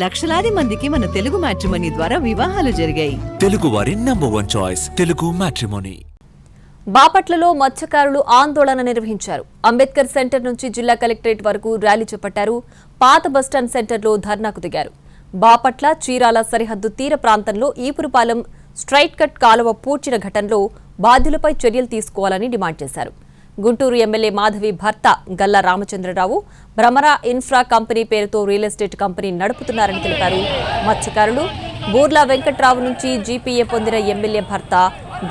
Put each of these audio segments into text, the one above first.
లక్షలాది మందికి మన తెలుగు మ్యాట్రిమోనీ ద్వారా వివాహాలు జరిగాయి. తెలుగు వారి నంబర్ 1 చాయిస్ తెలుగు మ్యాట్రిమోనీ. బాపట్లలో మత్స్యకారులు ఆందోళన నిర్వహించారు. అంబేద్కర్ సెంటర్ నుంచి జిల్లా కలెక్టరేట్ వరకు ర్యాలీ చేపట్టారు. పాత బస్టాండ్ సెంటర్లో ధర్నాకు దిగారు. బాపట్ల చీరాల సరిహద్దు తీర ప్రాంతంలో ఈపురుపాలెం స్ట్రైట్ కట్ కాలువ పూడ్చిన ఘటనలో బాధ్యులపై చర్యలు తీసుకోవాలని డిమాండ్ చేశారు. గుంటూరు ఎమ్మెల్యే మాధవి భర్త గల్లా రామచంద్రరావు భ్రమరా ఇన్ఫ్రా కంపెనీ పేరుతో రియల్ ఎస్టేట్ కంపెనీ నడుపుతున్నారని తెలిపారు. మత్స్యకారులు బూర్లా వెంకట్రావు నుంచి జీపీఏ పొందిన ఎమ్మెల్యే భర్త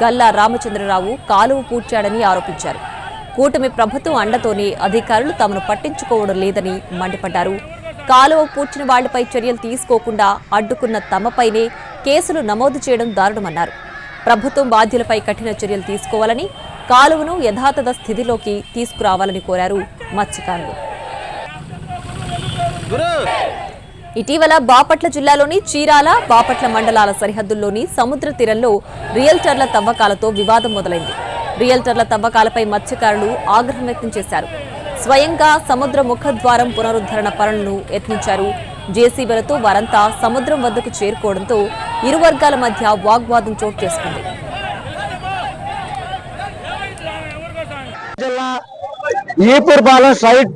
గల్లా రామచంద్రరావు కాలువ పూడ్చాడని ఆరోపించారు. కూటమి ప్రభుత్వం అండతోనే అధికారులు తమను పట్టించుకోవడం లేదని మండిపడ్డారు. కాలువ పూడ్చిన వాళ్లపై చర్యలు తీసుకోకుండా అడ్డుకున్న తమపైనే కేసులు నమోదు చేయడం దారుణమన్నారు. ప్రభుత్వం బాధ్యులపై కఠిన చర్యలు తీసుకోవాలని, కాలువను యథాతథ స్థితిలోకి తీసుకురావాలని కోరారు మత్స్యకారులు. ఇటీవల బాపట్ల జిల్లాలోని చీరాల, బాపట్ల మండలాల సరిహద్దుల్లోని సముద్ర తీరంలో రియల్టర్ల తవ్వకాలతో వివాదం మొదలైంది. రియల్టర్ల తవ్వకాలపై మత్స్యకారులు ఆగ్రహం వ్యక్తం చేశారు. స్వయంగా సముద్ర ముఖద్వారం పునరుద్ధరణ పనులను యత్నించారు. జేసీబీలతో వారంతా సముద్రం వద్దకు చేరుకోవడంతో ఇరు వర్గాల మధ్య వాగ్వాదం చోటు చేసుకుంది. ఈపురుపాలెం సైట్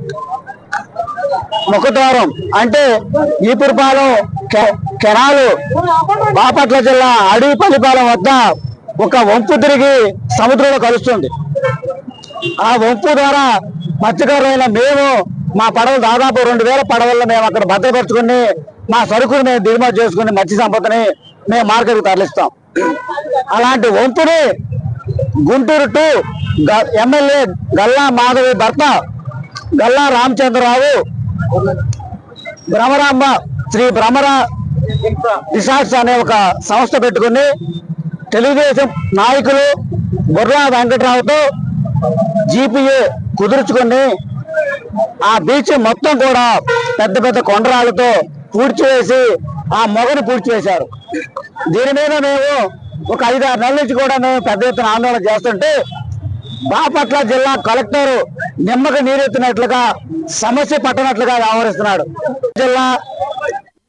ముఖద్వారం అంటే ఈపురుపాలెం కెనాలు బాపట్ల జిల్లా అడవిపల్లిపాలెం వద్ద ఒక వంపు తిరిగి సముద్రంలో కలుస్తుంది. ఆ వంపు ద్వారా మత్స్యకారులైన మేము మా పడవలు దాదాపు 2000 పడవల్లో మేము అక్కడ భద్రపరుచుకుని మా సరుకుని మేము దిగుమతి చేసుకుని మత్స్య సంపదని మేము మార్కెట్కి తరలిస్తాం. అలాంటి వంపుని గుంటూరు టు ఎమ్మెల్యే గల్లా మాధవి భర్త గల్లా రామచంద్రరావు భ్రమరాంబ శ్రీ భ్రమరా రిసార్ట్స్ అనే ఒక సంస్థ పెట్టుకుని తెలుగుదేశం నాయకులు బుర్రా వెంకట్రావుతో జీపీఏ కుదుర్చుకుని ఆ బీచ్ మొత్తం కూడా పెద్ద పెద్ద కొండరాలతో పూడ్చివేసి ఆ మొగని పూడ్చివేశారు. దీని మీద మేము ఒక 5-6 నెలల నుంచి కూడా మేము పెద్ద ఎత్తున ఆందోళన చేస్తుంటే బాపట్ల జిల్లా కలెక్టర్ నిమ్మక నీరెత్తినట్లుగా సమస్య పట్టనట్లుగా వ్యవహరిస్తున్నాడు. జిల్లా